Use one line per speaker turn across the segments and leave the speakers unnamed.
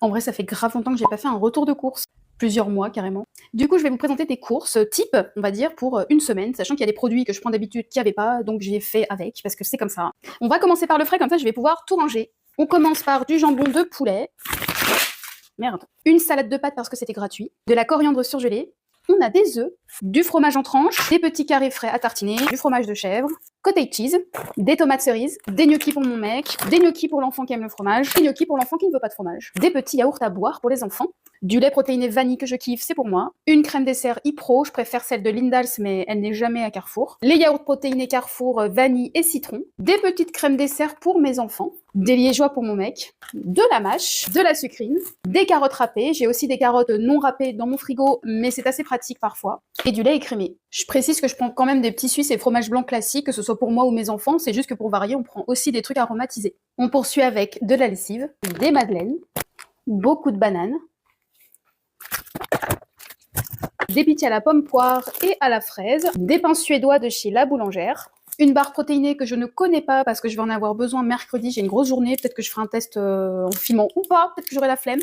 En vrai, ça fait grave longtemps que j'ai pas fait un retour de course. Plusieurs mois carrément. Du coup, je vais vous présenter des courses type, on va dire, pour une semaine, sachant qu'il y a des produits que je prends d'habitude qu'il n'y avait pas, donc j'ai fait avec, parce que c'est comme ça. On va commencer par le frais, comme ça je vais pouvoir tout ranger. On commence par du jambon de poulet. Merde. Une salade de pâtes parce que c'était gratuit. De la coriandre surgelée. On a des œufs, du fromage en tranches, des petits carrés frais à tartiner, du fromage de chèvre, cottage cheese, des tomates cerises, des gnocchis pour mon mec, des gnocchis pour l'enfant qui aime le fromage, des gnocchis pour l'enfant qui ne veut pas de fromage, des petits yaourts à boire pour les enfants, du lait protéiné vanille que je kiffe, c'est pour moi, une crème dessert Ipro, je préfère celle de Lindals mais elle n'est jamais à Carrefour, les yaourts protéinés Carrefour vanille et citron, des petites crèmes dessert pour mes enfants, des liégeois pour mon mec, de la mâche, de la sucrine, des carottes râpées, j'ai aussi des carottes non râpées dans mon frigo, mais c'est assez pratique parfois, et du lait écrémé. Je précise que je prends quand même des petits suisses et fromages blancs classiques, que ce soit pour moi ou mes enfants, c'est juste que pour varier, on prend aussi des trucs aromatisés. On poursuit avec de la lessive, des madeleines, beaucoup de bananes, des petits à la pomme poire et à la fraise, des pains suédois de chez La Boulangère, une barre protéinée que je ne connais pas parce que je vais en avoir besoin mercredi, j'ai une grosse journée, peut-être que je ferai un test en filmant ou pas, peut-être que j'aurai la flemme.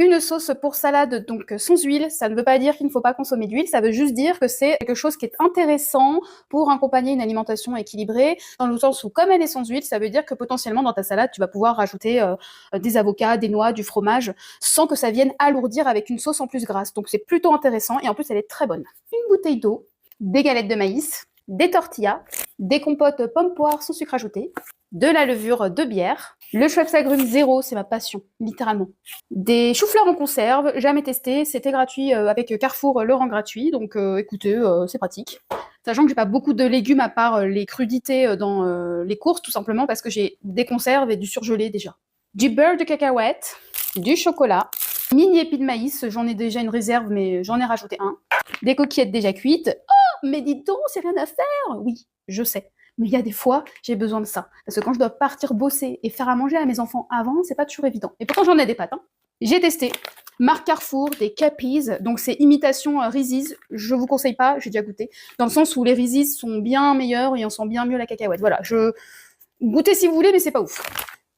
Une sauce pour salade, donc sans huile, ça ne veut pas dire qu'il ne faut pas consommer d'huile, ça veut juste dire que c'est quelque chose qui est intéressant pour accompagner une alimentation équilibrée, dans le sens où comme elle est sans huile, ça veut dire que potentiellement dans ta salade, tu vas pouvoir rajouter des avocats, des noix, du fromage, sans que ça vienne alourdir avec une sauce en plus grasse. Donc c'est plutôt intéressant et en plus elle est très bonne. Une bouteille d'eau, des galettes de maïs, des tortillas, des compotes pommes-poires sans sucre ajouté, de la levure de bière, le Schweppes agrumes zéro, c'est ma passion, littéralement. Des choux-fleurs en conserve, jamais testé, c'était gratuit avec Carrefour, le rend gratuit, donc écoutez, c'est pratique. Sachant que j'ai pas beaucoup de légumes à part les crudités dans les courses, tout simplement parce que j'ai des conserves et du surgelé déjà. Du beurre de cacahuète, du chocolat, mini épis de maïs, j'en ai déjà une réserve mais j'en ai rajouté un. Des coquillettes déjà cuites. Oh, mais dis donc, c'est rien à faire. Oui, je sais. Mais il y a des fois, j'ai besoin de ça. Parce que quand je dois partir bosser et faire à manger à mes enfants avant, c'est pas toujours évident. Et pourtant, j'en ai des pâtes. Hein. J'ai testé. Marque Carrefour, des Cappies, donc c'est imitation Reese's. Je vous conseille pas, j'ai déjà goûté. Dans le sens où les Reese's sont bien meilleurs et on sent bien mieux la cacahuète. Voilà, goûtez si vous voulez, mais c'est pas ouf.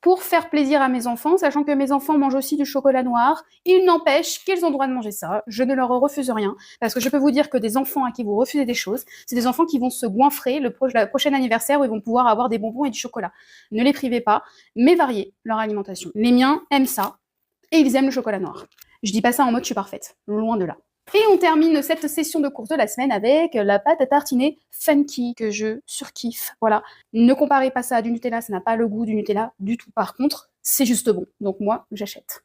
Pour faire plaisir à mes enfants, sachant que mes enfants mangent aussi du chocolat noir, il n'empêche qu'ils ont le droit de manger ça. Je ne leur refuse rien, parce que je peux vous dire que des enfants à qui vous refusez des choses, c'est des enfants qui vont se goinfrer le prochain anniversaire où ils vont pouvoir avoir des bonbons et du chocolat. Ne les privez pas, mais variez leur alimentation. Les miens aiment ça, et ils aiment le chocolat noir. Je dis pas ça en mode je suis parfaite, loin de là. Et on termine cette session de course de la semaine avec la pâte à tartiner Funky, que je surkiffe. Voilà. Ne comparez pas ça à du Nutella, ça n'a pas le goût du Nutella du tout. Par contre, c'est juste bon. Donc moi, j'achète.